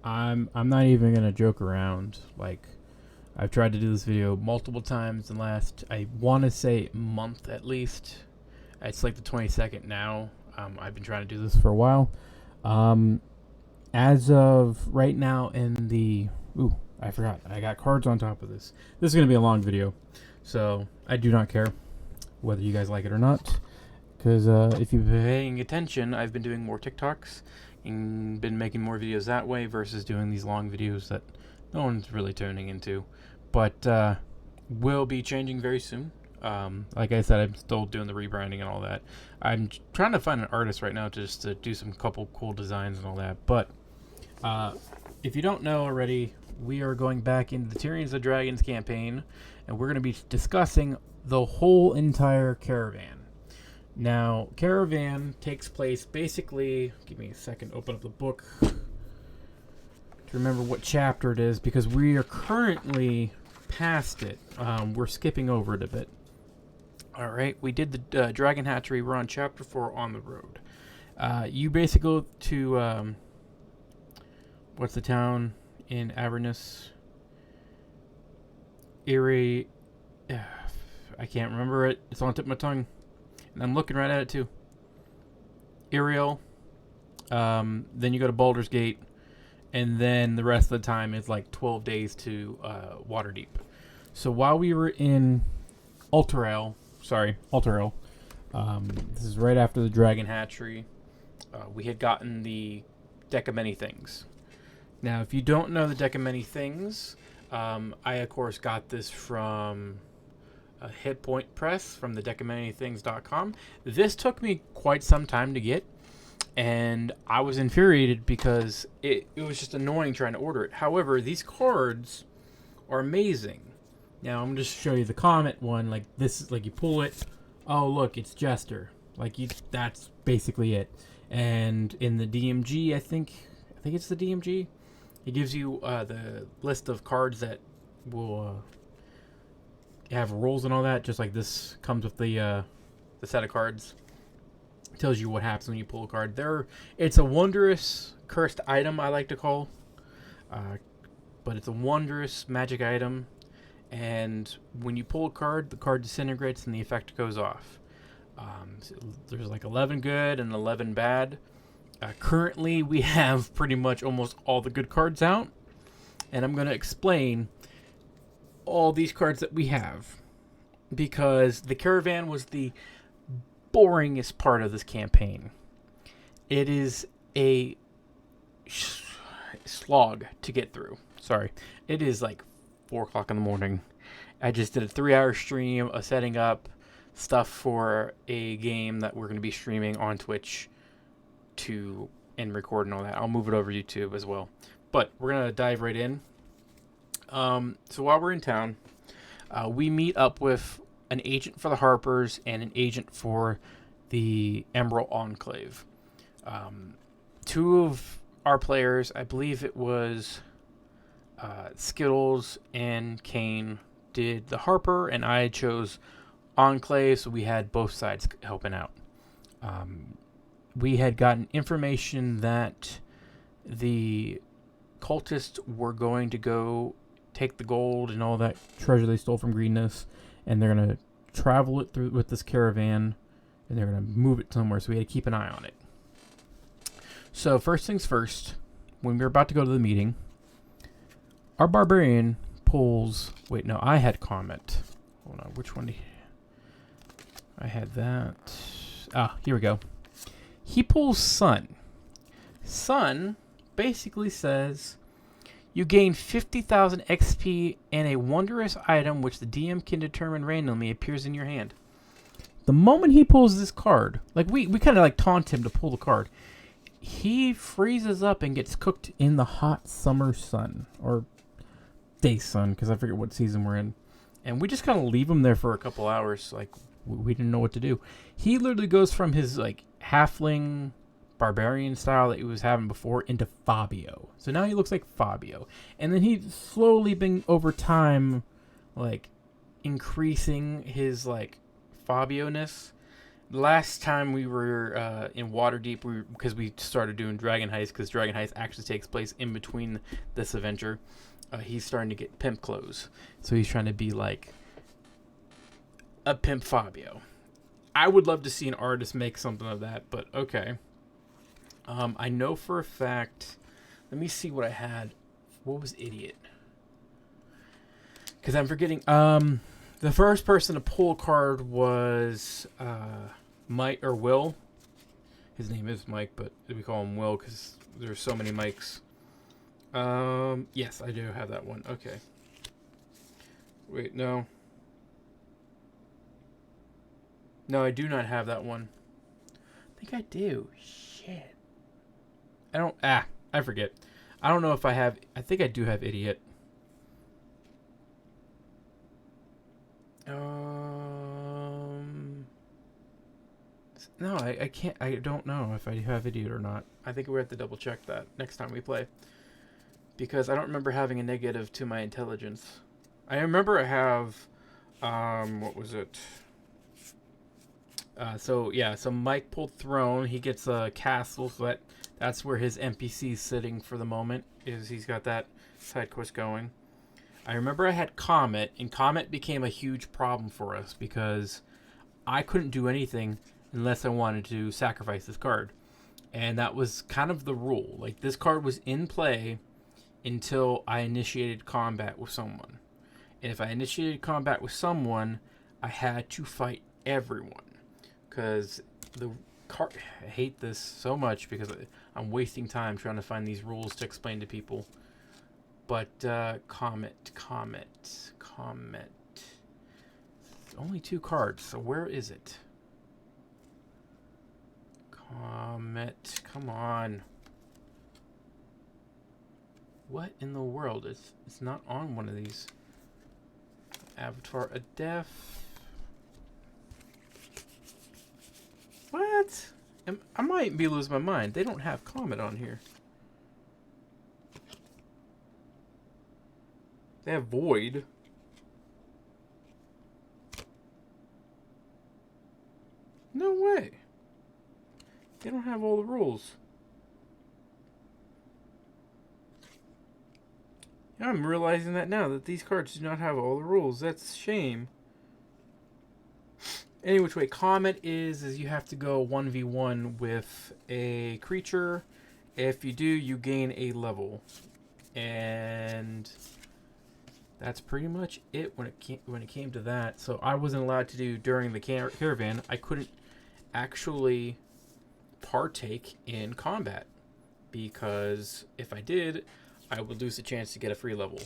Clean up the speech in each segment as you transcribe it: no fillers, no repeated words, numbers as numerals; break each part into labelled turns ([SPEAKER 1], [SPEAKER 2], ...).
[SPEAKER 1] I'm not even gonna joke around. Like, I've tried to do this video multiple times in the last, I want to say, month at least. It's like the 22nd now. I've been trying to do this for a while. As of right now in the... Ooh, I forgot. I got cards on top of this. This is going to be a long video. So, I do not care whether you guys like it or not. Because if you've been paying attention, I've been doing more TikToks and been making more videos that way versus doing these long videos that no one's really tuning into. But will be changing very soon. Like I said, I'm still doing the rebranding and all that. I'm trying to find an artist right now just to do some couple cool designs and all that. But if you don't know already, we are going back into the Tyranny of the Dragons campaign, and we're going to be discussing the whole entire caravan. Now, caravan takes place basically... Give me a second, open up the book to remember what chapter it is, because we are currently past it. We're skipping over it a bit. Alright, we did the Dragon Hatchery. We're on chapter 4, On the Road. You basically go to... what's the town in Avernus? Erie... I can't remember it. It's on the tip of my tongue. And I'm looking right at it too. Ariel. Then you go to Baldur's Gate. And then the rest of the time is like 12 days to Waterdeep. So while we were in Alterael, this is right after the Dragon Hatchery, we had gotten the Deck of Many Things. Now, if you don't know the Deck of Many Things, I, of course, got this from Hit Point Press from the deckofmanythings.com. This took me quite some time to get, and I was infuriated because it was just annoying trying to order it. However, these cards are amazing. Now, I'm going to just show you the comment one. Like, this is like you pull it. Oh, look, it's Jester. Like, that's basically it. And in the DMG, I think it's the DMG. It gives you the list of cards that will have rules and all that, just like this comes with the set of cards. It tells you what happens when you pull a card. It's a wondrous cursed item, I like to call. But it's a wondrous magic item. And when you pull a card, the card disintegrates and the effect goes off. So there's like 11 good and 11 bad. Currently, we have pretty much almost all the good cards out. And I'm going to explain all these cards that we have, because the caravan was the boringest part of this campaign. It is a slog to get through. Sorry. It is like 4 o'clock in the morning. I just did a 3-hour stream of setting up stuff for a game that we're going to be streaming on Twitch and record and all that. I'll move it over to YouTube as well. But we're going to dive right in. So while we're in town, we meet up with an agent for the Harpers and an agent for the Emerald Enclave. 2 of our players, I believe it was Skittles and Kane, did the Harper, and I chose Enclave, so we had both sides helping out. We had gotten information that the cultists were going to go take the gold and all that treasure they stole from Greenness, and they're going to travel it through with this caravan, and they're going to move it somewhere, so we had to keep an eye on it. So first things first, when we were about to go to the meeting, our barbarian pulls... Wait, no, I had comment. Hold on, which one? I had that. Here we go. He pulls Sun. Sun basically says... You gain 50,000 XP and a wondrous item which the DM can determine randomly appears in your hand. The moment he pulls this card, like we kind of like taunt him to pull the card, he freezes up and gets cooked in the hot summer sun, or day sun, because I forget what season we're in. And we just kind of leave him there for a couple hours, like we didn't know what to do. He literally goes from his like halfling barbarian style that he was having before into Fabio. So now he looks like Fabio. And then he's slowly been over time like increasing his like Fabio-ness last time we were in Waterdeep, because we started doing Dragon Heist, because Dragon Heist actually takes place in between this adventure. He's starting to get pimp clothes, so he's trying to be like a pimp Fabio. I would love to see an artist make something of that, but okay. I know for a fact. Let me see what I had. What was Idiot? Because I'm forgetting. The first person to pull a card was Mike or Will. His name is Mike, but we call him Will because there's so many Mikes. Yes, I do have that one. Okay. Wait, no. No, I do not have that one. I think I do. Shit. I don't. I forget. I don't know if I have. I think I do have Idiot. No, I can't. I don't know if I have Idiot or not. I think we have to double check that next time we play. Because I don't remember having a negative to my intelligence. I remember I have. What was it? So Mike pulled Throne. He gets a castle, so that's where his NPC's sitting for the moment. He's got that side quest going. I remember I had Comet, and Comet became a huge problem for us because I couldn't do anything unless I wanted to sacrifice this card. And that was kind of the rule. Like, this card was in play until I initiated combat with someone. And if I initiated combat with someone, I had to fight everyone. Because the card... I hate this so much because I'm wasting time trying to find these rules to explain to people. But, Comet. Only 2 cards, so where is it? Comet, come on. What in the world? It's not on one of these. Avatar Adef. What? I might be losing my mind. They don't have Comet on here. They have Void. No way. They don't have all the rules. I'm realizing that now, that these cards do not have all the rules. That's a shame. Any which way, Comet is you have to go 1v1 with a creature. If you do, you gain a level. And that's pretty much it when it came to that. So I wasn't allowed to do during the caravan. I couldn't actually partake in combat because if I did, I would lose the chance to get a free level.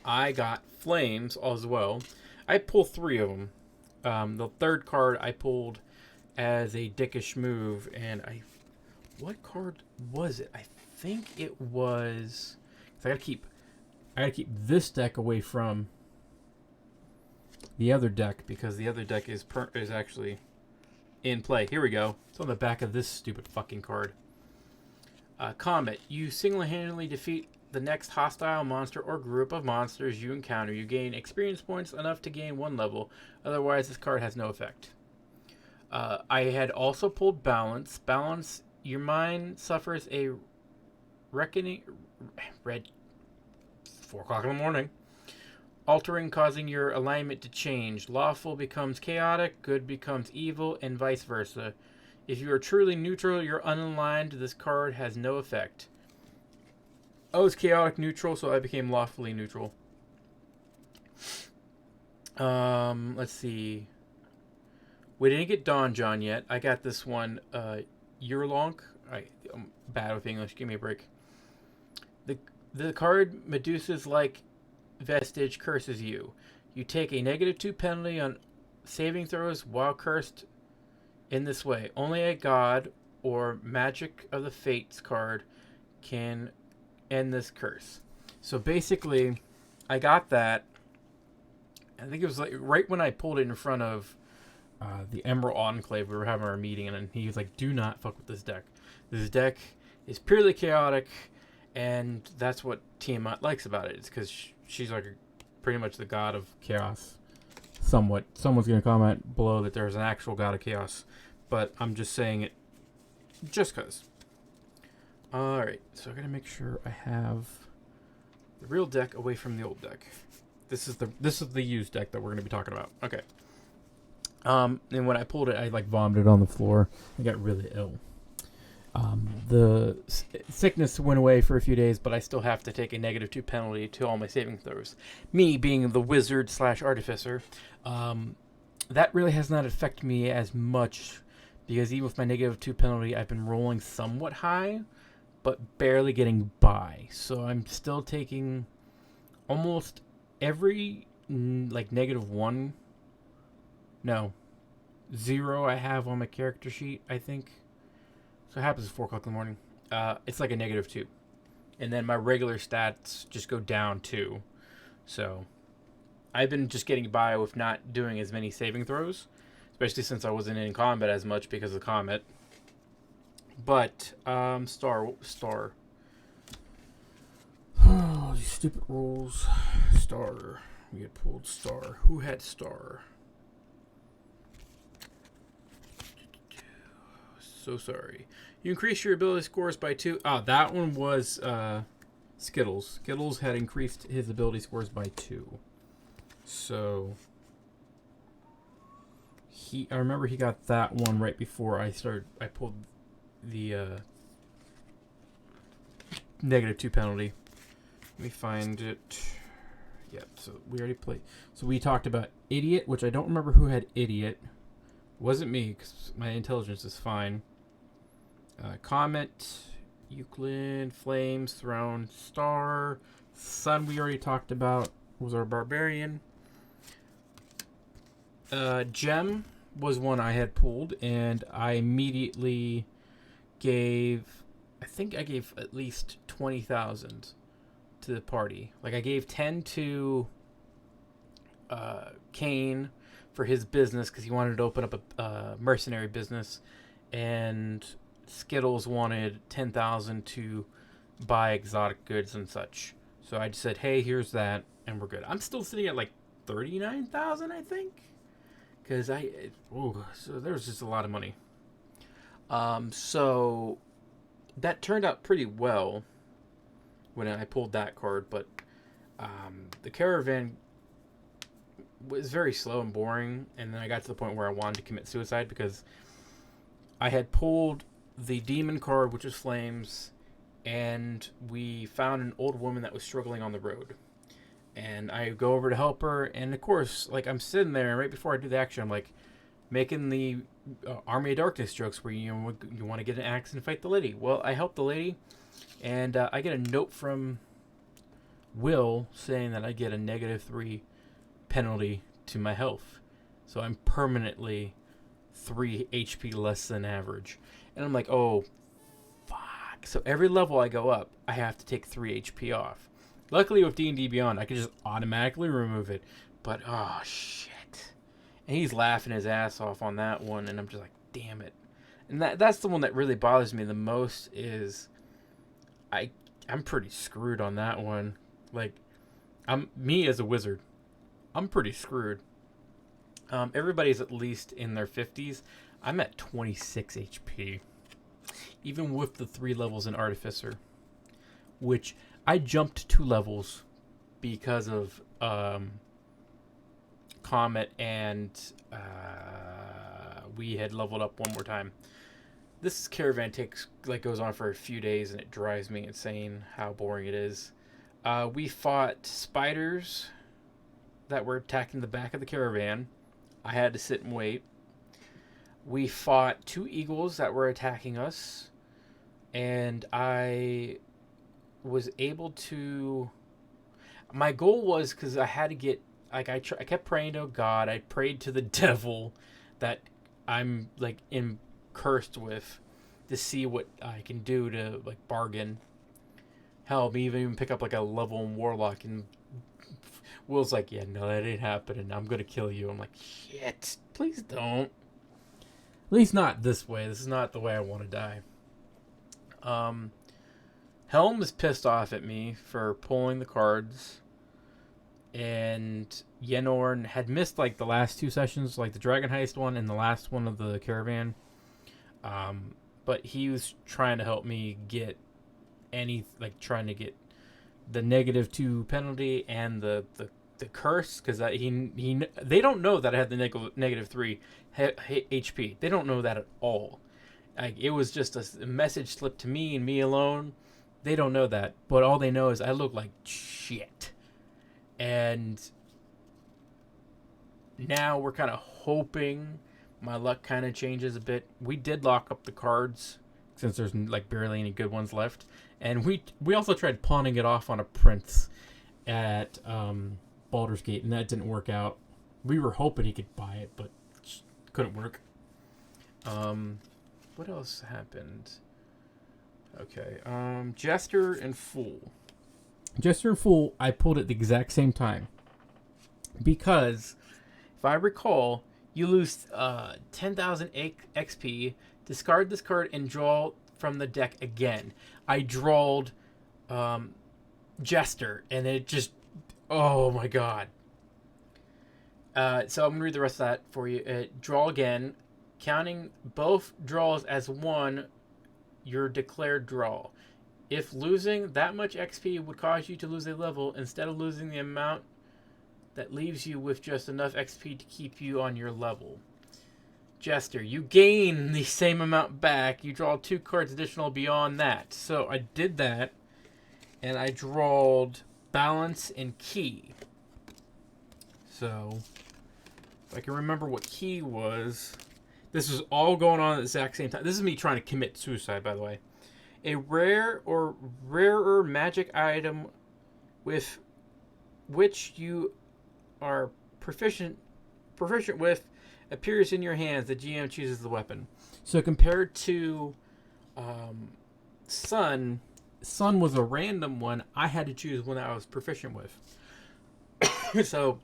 [SPEAKER 1] I got Flames as well. I pulled 3 of them. The third card I pulled as a dickish move, and what card was it? I think it was. I gotta keep this deck away from the other deck because the other deck is actually in play. Here we go. It's on the back of this stupid fucking card. Comet. You single-handedly defeat the next hostile monster or group of monsters you encounter. You gain experience points enough to gain 1 level. Otherwise, this card has no effect. I had also pulled Balance. Balance. Your mind suffers a reckoning... Red. 4 o'clock in the morning. Altering, causing your alignment to change. Lawful becomes chaotic, good becomes evil, and vice versa. If you are truly neutral, you're unaligned. This card has no effect. I was chaotic neutral, so I became lawfully neutral. Let's see. We didn't get Don John yet. I got this one, Yearlonk. I'm bad with English. Give me a break. The card Medusa's like Vestige curses you. You take a -2 penalty on saving throws while cursed in this way. Only a god or Magic of the Fates card can end this curse. So basically, I got that. I think it was like right when I pulled it in front of the Emerald Enclave. We were having our meeting, and he was like, "Do not fuck with this deck. This deck is purely chaotic." And that's what Tiamat likes about it. It's because she's like pretty much the god of chaos. somewhat. Someone's going to comment below that there's an actual God of Chaos, but I'm just saying it just because. Alright, so I got to make sure I have the real deck away from the old deck. This is the used deck that we're going to be talking about. Okay. And when I pulled it, I like vomited on the floor. I got really ill. The sickness went away for a few days, but I still have to take a -2 penalty to all my saving throws. Me being the wizard / artificer, that really has not affected me as much because even with my -2 penalty, I've been rolling somewhat high, but barely getting by. So I'm still taking almost every like -1, no, 0 I have on my character sheet, I think. So it happens at 4 o'clock in the morning. It's like a -2. And then my regular stats just go down 2. So I've been just getting by with not doing as many saving throws, especially since I wasn't in combat as much because of the comet. But, star. Oh, these stupid rules. Star. We get pulled star. Who had star? So sorry. You increase your ability scores by 2. That one was Skittles. Skittles had increased his ability scores by 2. So I remember he got that one right before I pulled the -2 penalty. Let me find it. Yep, so we already played. So we talked about Idiot, which I don't remember who had Idiot. It wasn't me, because my intelligence is fine. Comet, Euclid, Flames, Throne, Star, Sun we already talked about, was our Barbarian. Gem was one I had pulled, and I immediately gave, I think I gave at least 20,000 to the party. Like I gave 10 to Kane for his business because he wanted to open up a mercenary business, and Skittles wanted 10,000 to buy exotic goods and such. So I just said, hey, here's that, and we're good. I'm still sitting at like 39,000, I think, because so there was just a lot of money. So that turned out pretty well when I pulled that card, but the caravan was very slow and boring, and then I got to the point where I wanted to commit suicide because I had pulled the demon card, which was Flames, and we found an old woman that was struggling on the road. And I go over to help her, and of course, like I'm sitting there, and right before I do the action, I'm like making the Army of Darkness jokes where you want to get an axe and fight the lady. Well, I help the lady, and I get a note from Will saying that I get a -3 penalty to my health. So I'm permanently 3 HP less than average. And I'm like, oh, fuck. So every level I go up, I have to take 3 HP off. Luckily with D&D Beyond, I can just automatically remove it. But, oh, shit. And he's laughing his ass off on that one, and I'm just like, damn it. And that's the one that really bothers me the most is I'm pretty screwed on that one. Like, me as a wizard, I'm pretty screwed. Everybody's at least in their 50s. I'm at 26 HP. Even with the 3 levels in Artificer. Which I jumped 2 levels because of Comet, and we had leveled up one more time. This caravan goes on for a few days, and it drives me insane how boring it is. We fought spiders that were attacking the back of the caravan. I had to sit and wait. We fought 2 eagles that were attacking us, and I was able to... My goal was, because I had to get... Like, I kept praying to God. I prayed to the devil that I'm, like, cursed with to see what I can do to, like, bargain. Hell, me even pick up, like, a level 1 warlock, and Will's like, yeah, no, that ain't happening. I'm gonna kill you. I'm like, shit, please don't. At least not this way. This is not the way I want to die. Helm is pissed off at me for pulling the cards. and Yenorn had missed like the last two sessions, like the Dragon Heist one and the last one of the caravan. But he was trying to help me get trying to get the -2 penalty and the curse, because they don't know that I had the -3 HP. They don't know that at all. Like, it was just a message slipped to me and me alone. They don't know that, but all they know is I look like shit. And now we're kind of hoping my luck kind of changes a bit. We did lock up the cards since there's like barely any good ones left, and we also tried pawning it off on a prince at Baldur's Gate, and that didn't work out. We were hoping he could buy it, but it couldn't work. What else happened? Okay, Jester and Fool. Jester and Fool, I pulled at the exact same time. Because, if I recall, you lose 10,000 XP, discard this card, and draw from the deck again. I drawed Jester, and it just... Oh my god. So I'm going to read the rest of that for you. Draw again. Counting both draws as one, your declared draw. If losing that much XP would cause you to lose a level, instead of losing the amount, that leaves you with just enough XP to keep you on your level. Jester, you gain the same amount back. You draw 2 cards additional beyond that. So I did that, and I drawed Balance and Key. So, if I can remember what Key was... This is all going on at the exact same time. This is me trying to commit suicide, by the way. A rare or rarer magic item with which you are proficient with appears in your hands. The GM chooses the weapon. So compared to Sun was a random one. I had to choose one that I was proficient with. So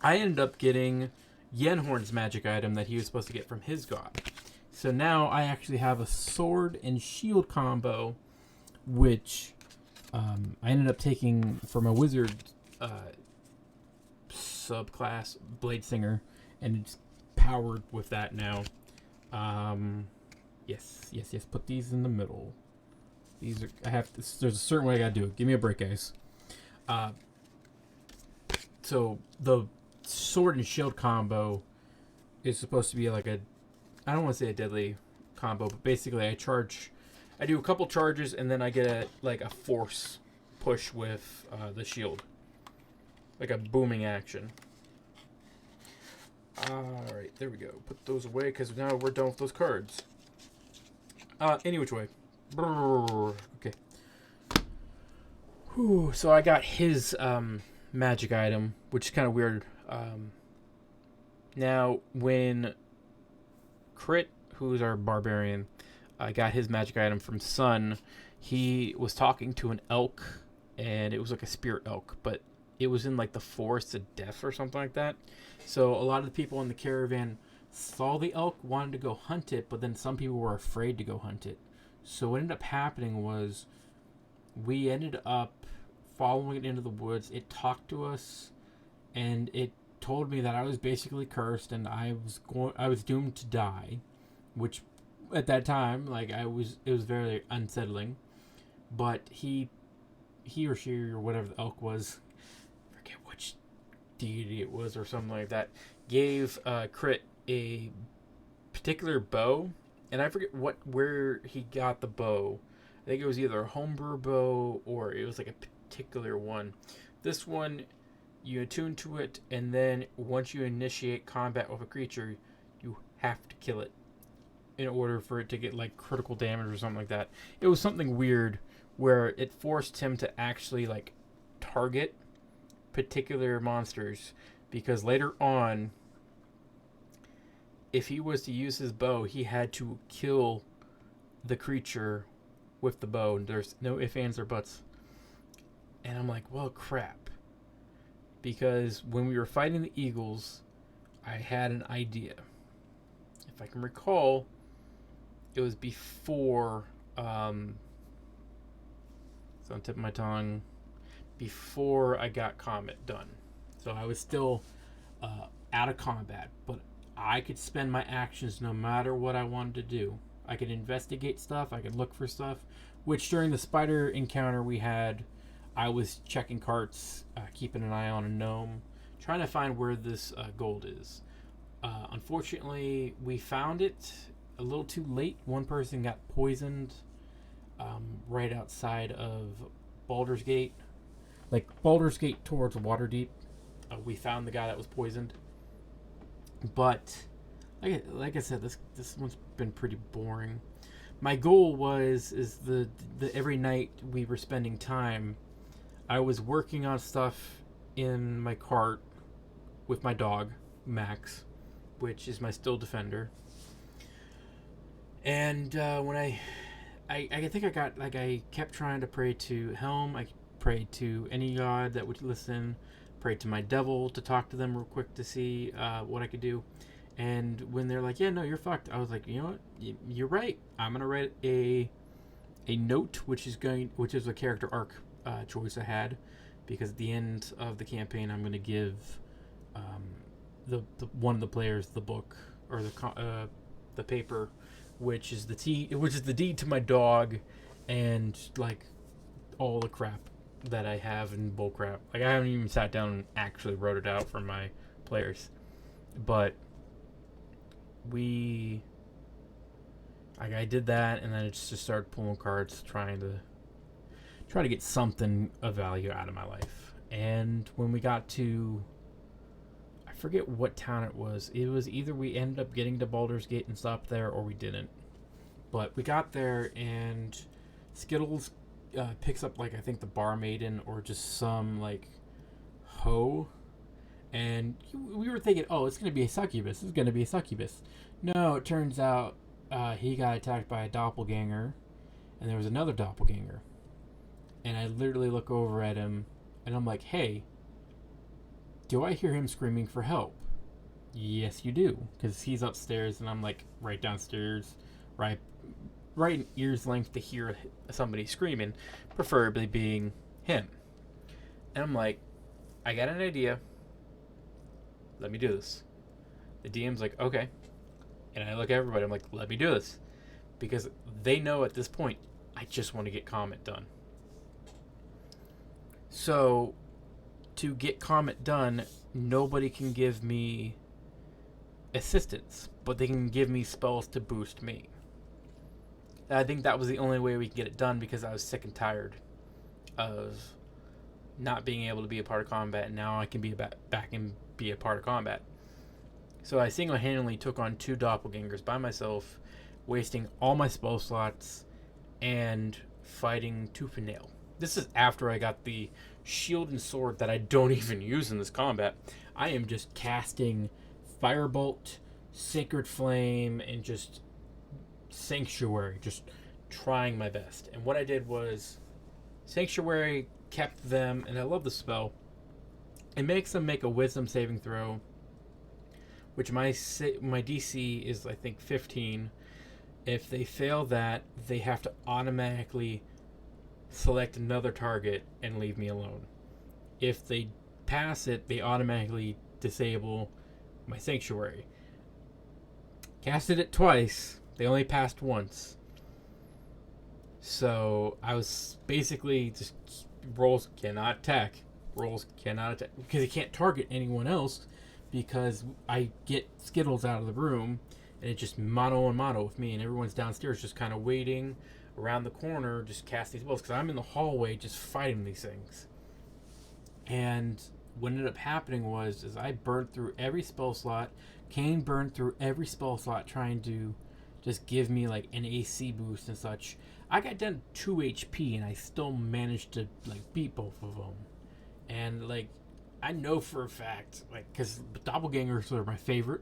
[SPEAKER 1] I ended up getting Yenhorn's magic item that he was supposed to get from his god. So now I actually have a sword and shield combo, which I ended up taking from a wizard subclass, Blade Singer, and it's powered with that now. Yes. Put these in the middle. These are there's a certain way I gotta do it. Give me a break, guys. So the sword and shield combo is supposed to be like I don't want to say a deadly combo, but basically I do a couple charges and then I get a force push with the shield, like a booming action. All right, there we go. Put those away because now we're done with those cards. Any which way. Okay. Whew, so I got his magic item, which is kind of weird. Now, when Crit, who's our barbarian, got his magic item from Sun, he was talking to an elk, and it was like a spirit elk, but it was in like the forest of death or something like that. So a lot of the people in the caravan saw the elk, wanted to go hunt it, but then some people were afraid to go hunt it. So what ended up happening was we ended up following it into the woods. It talked to us, and it told me that I was basically cursed and I was doomed to die, which at that time, it was very unsettling. But he or she or whatever the elk was, I forget which deity it was or something like that, gave Crit a particular bow, and I forget where he got the bow. I think it was either a homebrew bow or it was like a particular one. This one, you attune to it, and then once you initiate combat with a creature, you have to kill it in order for it to get like critical damage or something like that. It was something weird where it forced him to actually like target particular monsters, because later on, if he was to use his bow, he had to kill the creature with the bow. There's no ifs, ands, or buts. And I'm like, well, crap. Because when we were fighting the eagles, I had an idea. If I can recall, it was before... it's on the tip of my tongue. before I got Comet done. So I was still out of combat, but I could spend my actions no matter what I wanted to do. I could investigate stuff, I could look for stuff, which during the spider encounter we had, I was checking carts, keeping an eye on a gnome, trying to find where this gold is. Unfortunately, we found it a little too late. One person got poisoned right outside of Baldur's Gate. Like Baldur's Gate towards Waterdeep. We found the guy that was poisoned. But like I said, this one's been pretty boring. My goal was the every night we were spending time, I was working on stuff in my cart with my dog Max, which is my still defender. And when I think I got, like, I kept trying to pray to Helm. I prayed to any god that would listen. Prayed to my devil to talk to them real quick to see what I could do. And when they're like, "Yeah, no, you're fucked," I was like, "You know what? You're right. I'm gonna write a note, which is a character arc choice I had, because at the end of the campaign, I'm gonna give the one of the players the book or the paper, which is the deed to my dog, and like all the crap that I have in bull crap. Like, I haven't even sat down and actually wrote it out for my players, but I did that, and then it just started pulling cards, trying to get something of value out of my life. And when we got to, I forget what town it was either we ended up getting to Baldur's Gate and stopped there, or we didn't. But we got there, and Skittles picks up, like, I think the barmaiden or just some, like, hoe. And we were thinking, oh, it's going to be a succubus. No, it turns out he got attacked by a doppelganger, and there was another doppelganger. And I literally look over at him, and I'm like, "Hey, do I hear him screaming for help?" "Yes, you do," because he's upstairs, and I'm, like, right downstairs, right in ear's length to hear somebody screaming, preferably being him. And I'm like, "I got an idea. Let me do this." The DM's like, "Okay." And I look at everybody, I'm like, "Let me do this." Because they know at this point, I just want to get Comet done. So, to get Comet done, nobody can give me assistance, but they can give me spells to boost me. I think that was the only way we could get it done, because I was sick and tired of not being able to be a part of combat, and now I can be back and be a part of combat. So I single-handedly took on 2 doppelgangers by myself, wasting all my spell slots and fighting tooth and nail. This is after I got the shield and sword that I don't even use in this combat. I am just casting Firebolt, Sacred Flame, and just Sanctuary, just trying my best. And what I did was Sanctuary kept them, and I love the spell. It makes them make a Wisdom saving throw, which my DC is, I think, 15. If they fail that, they have to automatically select another target and leave me alone. If they pass it, they automatically disable my Sanctuary. Casted it twice. They only passed once. So I was basically just, rolls cannot attack. Because he can't target anyone else, because I get Skittles out of the room, and it's just mono and mono with me, and everyone's downstairs just kind of waiting around the corner, just casting spells, because I'm in the hallway just fighting these things. And what ended up happening was I burned through every spell slot. Kane burned through every spell slot trying to just give me, like, an AC boost and such. I got down to 2 HP, and I still managed to, like, beat both of them. And, like, I know for a fact, like, because doppelgangers are my favorite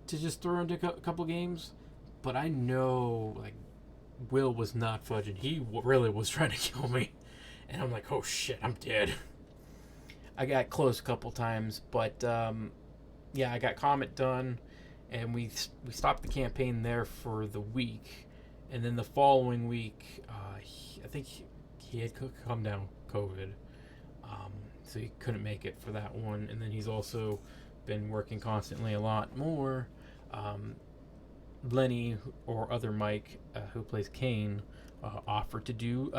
[SPEAKER 1] to just throw into a couple games, but I know, like, Will was not fudging. He really was trying to kill me, and I'm like, oh shit, I'm dead. I got close a couple times, but yeah, I got Comet done, and we stopped the campaign there for the week, and then the following week, I think he had come down COVID. So he couldn't make it for that one. And then he's also been working constantly a lot more. Lenny or other Mike, who plays Kane, offered to do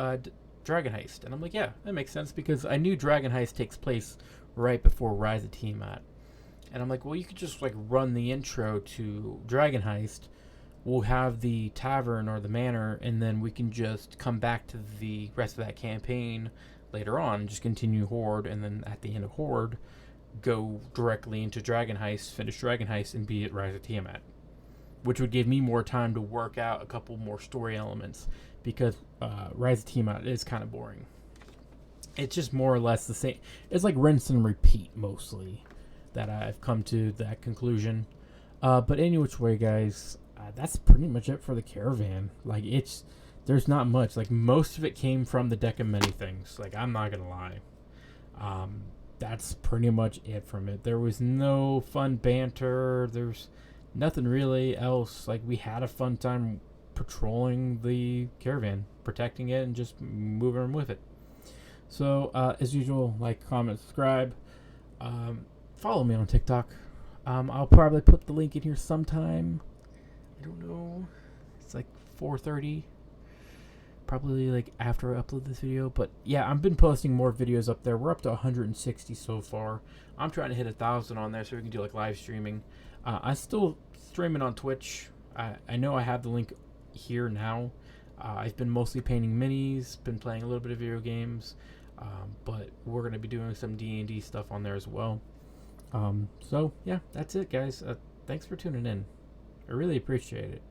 [SPEAKER 1] Dragon Heist, and I'm like, yeah, that makes sense because I knew Dragon Heist takes place right before Rise of Tiamat, and I'm like, well, you could just like run the intro to Dragon Heist. We'll have the tavern or the manor, and then we can just come back to the rest of that campaign later on and just continue Horde, and then at the end of Horde, go directly into Dragon Heist, finish Dragon Heist, and be at Rise of Tiamat, which would give me more time to work out a couple more story elements because Rise of Tiamat is kind of boring. It's just more or less the same. It's like rinse and repeat mostly that I've come to that conclusion. But any which way, guys, that's pretty much it for the caravan. Like there's not much. Like most of it came from the deck of many things. Like I'm not gonna lie. That's pretty much it from it. There was no fun banter. There's nothing really else. Like we had a fun time patrolling the caravan, protecting it, and just moving with it. So as usual, like, comment, subscribe. Follow me on TikTok. I'll probably put the link in here sometime. I don't know. It's like 4:30. Probably like after I upload this video. But yeah, I've been posting more videos up there. We're up to 160 so far. I'm trying to hit 1,000 on there so we can do like live streaming. I'm still streaming on Twitch. I know I have the link here now. I've been mostly painting minis, been playing a little bit of video games, but we're going to be doing some D&D stuff on there as well. So, yeah, that's it, guys. Thanks for tuning in. I really appreciate it.